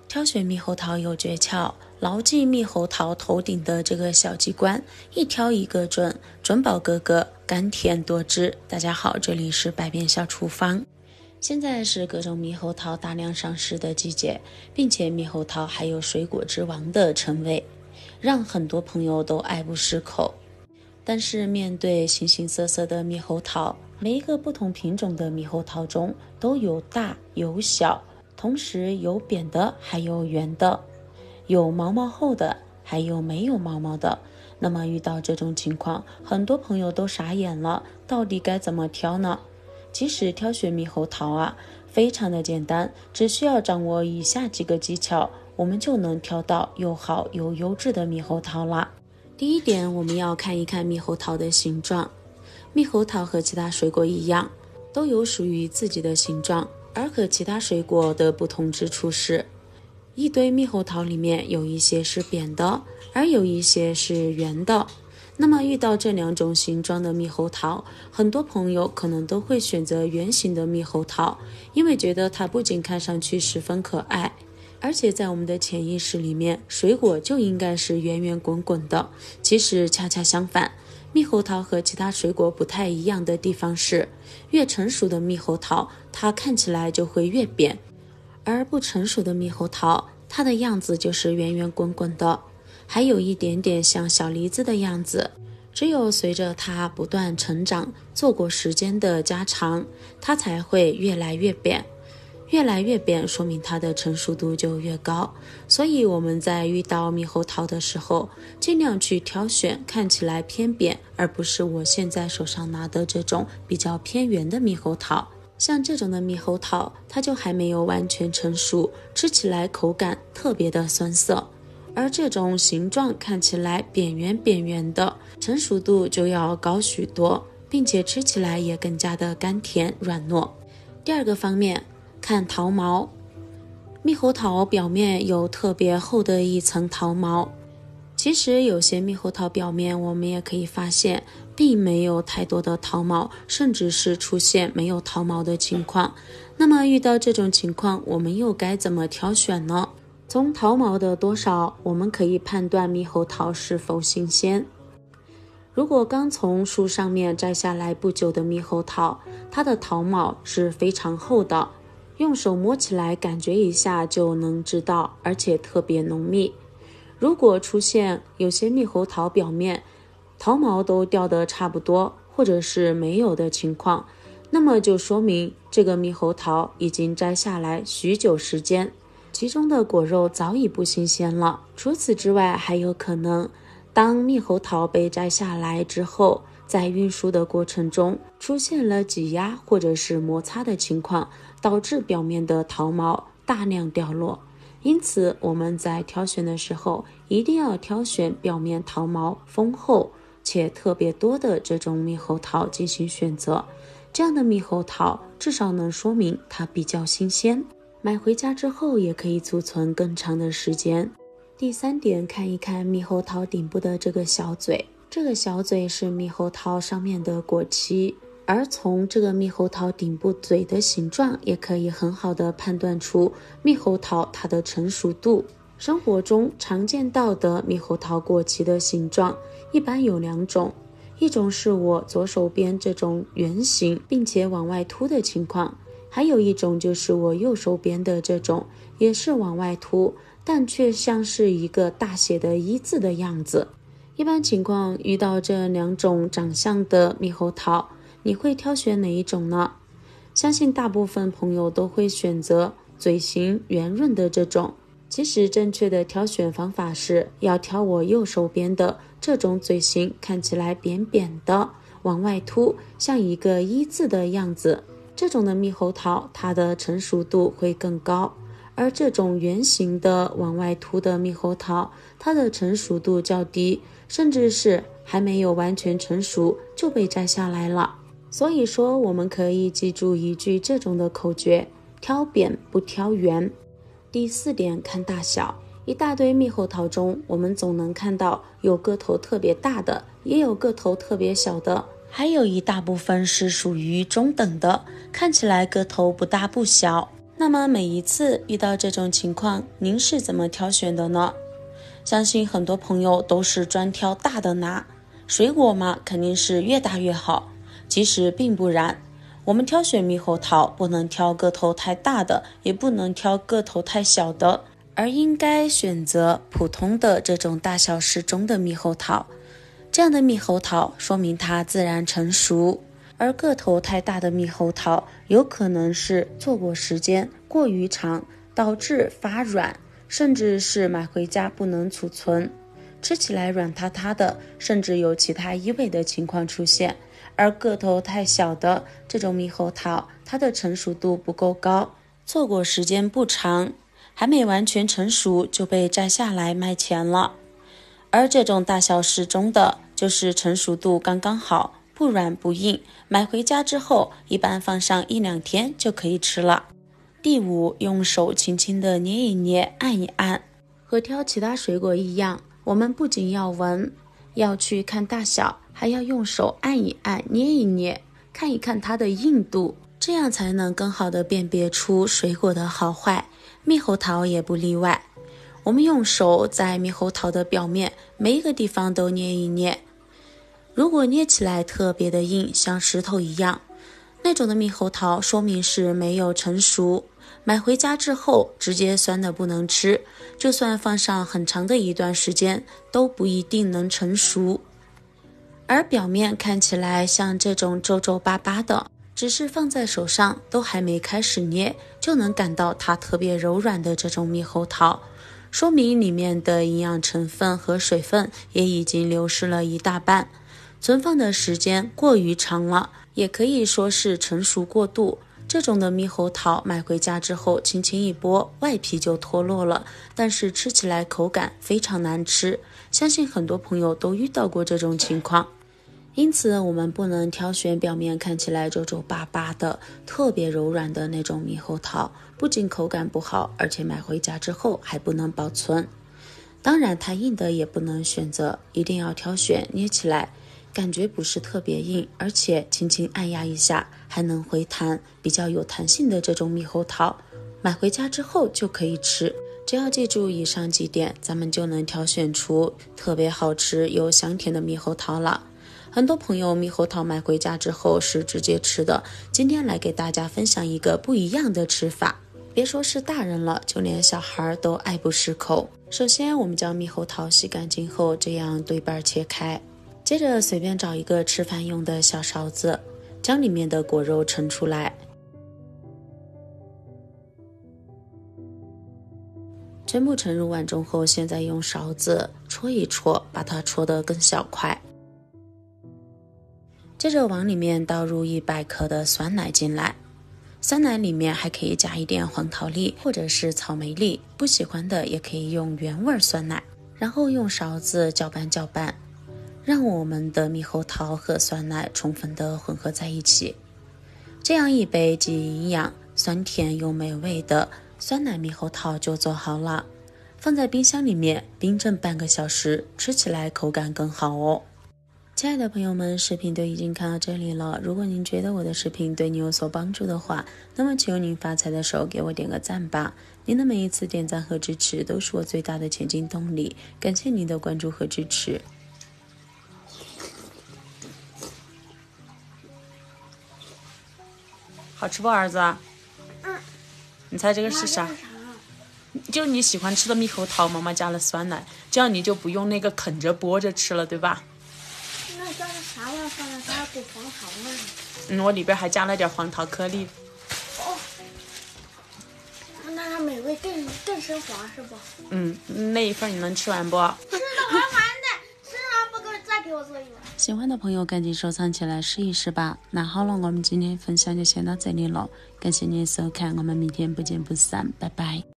挑选猕猴桃有诀窍，牢记猕猴桃头顶的这个小机关，一挑一个准，准保个个甘甜多汁。大家好，这里是百变小厨房。现在是各种猕猴桃大量上市的季节，并且猕猴桃还有水果之王的称谓，让很多朋友都爱不释口。但是面对形形色色的猕猴桃，每一个不同品种的猕猴桃中都有大有小，同时有扁的还有圆的，有毛毛厚的还有没有毛毛的。那么遇到这种情况，很多朋友都傻眼了，到底该怎么挑呢？其实挑选猕猴桃非常的简单，只需要掌握以下几个技巧，我们就能挑到又好又优质的猕猴桃啦。第一点，我们要看一看猕猴桃的形状。猕猴桃和其他水果一样，都有属于自己的形状，而和其他水果的不同之处是，一堆猕猴桃里面有一些是扁的，而有一些是圆的。那么遇到这两种形状的猕猴桃，很多朋友可能都会选择圆形的猕猴桃，因为觉得它不仅看上去十分可爱，而且在我们的潜意识里面，水果就应该是圆圆滚滚的。其实恰恰相反，猕猴桃和其他水果不太一样的地方是，越成熟的猕猴桃它看起来就会越扁，而不成熟的猕猴桃它的样子就是圆圆滚滚的，还有一点点像小梨子的样子。只有随着它不断成长，做过时间的加长，它才会越来越扁。越来越扁说明它的成熟度就越高。所以我们在遇到猕猴桃的时候，尽量去挑选看起来偏扁，而不是我现在手上拿的这种比较偏圆的猕猴桃。像这种的猕猴桃，它就还没有完全成熟，吃起来口感特别的酸涩。而这种形状看起来扁圆的，成熟度就要高许多，并且吃起来也更加的甘甜软糯。第二个方面，看桃毛。猕猴桃表面有特别厚的一层桃毛，其实有些猕猴桃表面我们也可以发现并没有太多的桃毛，甚至是出现没有桃毛的情况。那么遇到这种情况，我们又该怎么挑选呢？从桃毛的多少，我们可以判断猕猴桃是否新鲜。如果刚从树上面摘下来不久的猕猴桃，它的桃毛是非常厚的，用手摸起来感觉一下就能知道，而且特别浓密。如果出现有些猕猴桃表面桃毛都掉得差不多，或者是没有的情况，那么就说明这个猕猴桃已经摘下来许久时间，其中的果肉早已不新鲜了。除此之外，还有可能当猕猴桃被摘下来之后，在运输的过程中出现了挤压或者是摩擦的情况，导致表面的桃毛大量掉落。因此我们在挑选的时候，一定要挑选表面桃毛丰厚且特别多的这种猕猴桃进行选择。这样的猕猴桃至少能说明它比较新鲜，买回家之后也可以储存更长的时间。第三点，看一看猕猴桃顶部的这个小嘴。这个小嘴是猕猴桃上面的果期，而从这个猕猴桃顶部嘴的形状，也可以很好的判断出猕猴桃它的成熟度。生活中常见到的猕猴桃果期的形状一般有两种，一种是我左手边这种圆形并且往外凸的情况，还有一种就是我右手边的这种也是往外凸，但却像是一个大写的一字的样子。一般情况遇到这两种长相的猕猴桃，你会挑选哪一种呢？相信大部分朋友都会选择嘴型圆润的这种。其实正确的挑选方法是要挑我右手边的这种嘴型看起来扁扁的，往外凸，像一个一字的样子。这种的猕猴桃它的成熟度会更高，而这种圆形的往外凸的猕猴桃，它的成熟度较低，甚至是还没有完全成熟就被摘下来了。所以说我们可以记住一句这种的口诀，挑扁不挑圆。第四点，看大小。一大堆猕猴桃中，我们总能看到有个头特别大的，也有个头特别小的，还有一大部分是属于中等的，看起来个头不大不小。那么每一次遇到这种情况，您是怎么挑选的呢？相信很多朋友都是专挑大的拿，水果嘛，肯定是越大越好。其实并不然，我们挑选猕猴桃不能挑个头太大的，也不能挑个头太小的，而应该选择普通的这种大小适中的猕猴桃。这样的猕猴桃说明它自然成熟，而个头太大的猕猴桃有可能是错过时间过于长，导致发软，甚至是买回家不能储存，吃起来软塌塌的，甚至有其他异味的情况出现。而个头太小的这种猕猴桃，它的成熟度不够高，错过时间不长，还没完全成熟就被摘下来卖钱了。而这种大小适中的，就是成熟度刚刚好，不软不硬，买回家之后一般放上1-2天就可以吃了。第5，用手轻轻地捏一捏，按一按。和挑其他水果一样，我们不仅要闻，要去看大小，还要用手按一按，捏一捏，看一看它的硬度，这样才能更好地辨别出水果的好坏。猕猴桃也不例外。我们用手在猕猴桃的表面每一个地方都捏一捏，如果捏起来特别的硬，像石头一样，那种的猕猴桃说明是没有成熟，买回家之后直接酸的不能吃，就算放上很长的一段时间都不一定能成熟。而表面看起来像这种皱皱巴巴的，只是放在手上都还没开始捏，就能感到它特别柔软的这种猕猴桃，说明里面的营养成分和水分也已经流失了一大半，存放的时间过于长了，也可以说是成熟过度。这种的猕猴桃买回家之后轻轻一剥，外皮就脱落了，但是吃起来口感非常难吃，相信很多朋友都遇到过这种情况。因此我们不能挑选表面看起来皱皱巴巴的特别柔软的那种猕猴桃，不仅口感不好，而且买回家之后还不能保存。当然太硬的也不能选择，一定要挑选捏起来感觉不是特别硬，而且轻轻按压一下还能回弹，比较有弹性的这种猕猴桃，买回家之后就可以吃。只要记住以上几点，咱们就能挑选出特别好吃又香甜的猕猴桃了。很多朋友猕猴桃买回家之后是直接吃的，今天来给大家分享一个不一样的吃法，别说是大人了，就连小孩都爱不释口。首先我们将猕猴桃洗干净后，这样对半切开，接着随便找一个吃饭用的小勺子，将里面的果肉盛出来，全部盛入碗中后，现在用勺子戳一戳，把它戳得更小块。接着往里面倒入100克的酸奶进来，酸奶里面还可以加一点黄桃粒或者是草莓粒，不喜欢的也可以用原味酸奶。然后用勺子搅拌搅拌，让我们的猕猴桃和酸奶充分的混合在一起。这样一杯既营养、酸甜又美味的酸奶猕猴桃就做好了，放在冰箱里面冰镇半个小时，吃起来口感更好哦。亲爱的朋友们，视频都已经看到这里了，如果您觉得我的视频对你有所帮助的话，那么求您发财的时候给我点个赞吧，您的每一次点赞和支持都是我最大的前进动力，感谢您的关注和支持。好吃不，儿子？你猜这个是啥？就你喜欢吃的猕猴桃，妈妈加了酸奶，这样你就不用那个啃着剥着吃了，对吧？那加了啥玩意儿放在它补黄桃呢？我里边还加了点黄桃颗粒。哦，那它美味更升华是不？那一份你能吃完不？吃的完的，吃完不够再给我做一碗。喜欢的朋友赶紧收藏起来试一试吧。那好了，我们今天分享就先到这里了，感谢您的收看，我们明天不见不散，拜拜。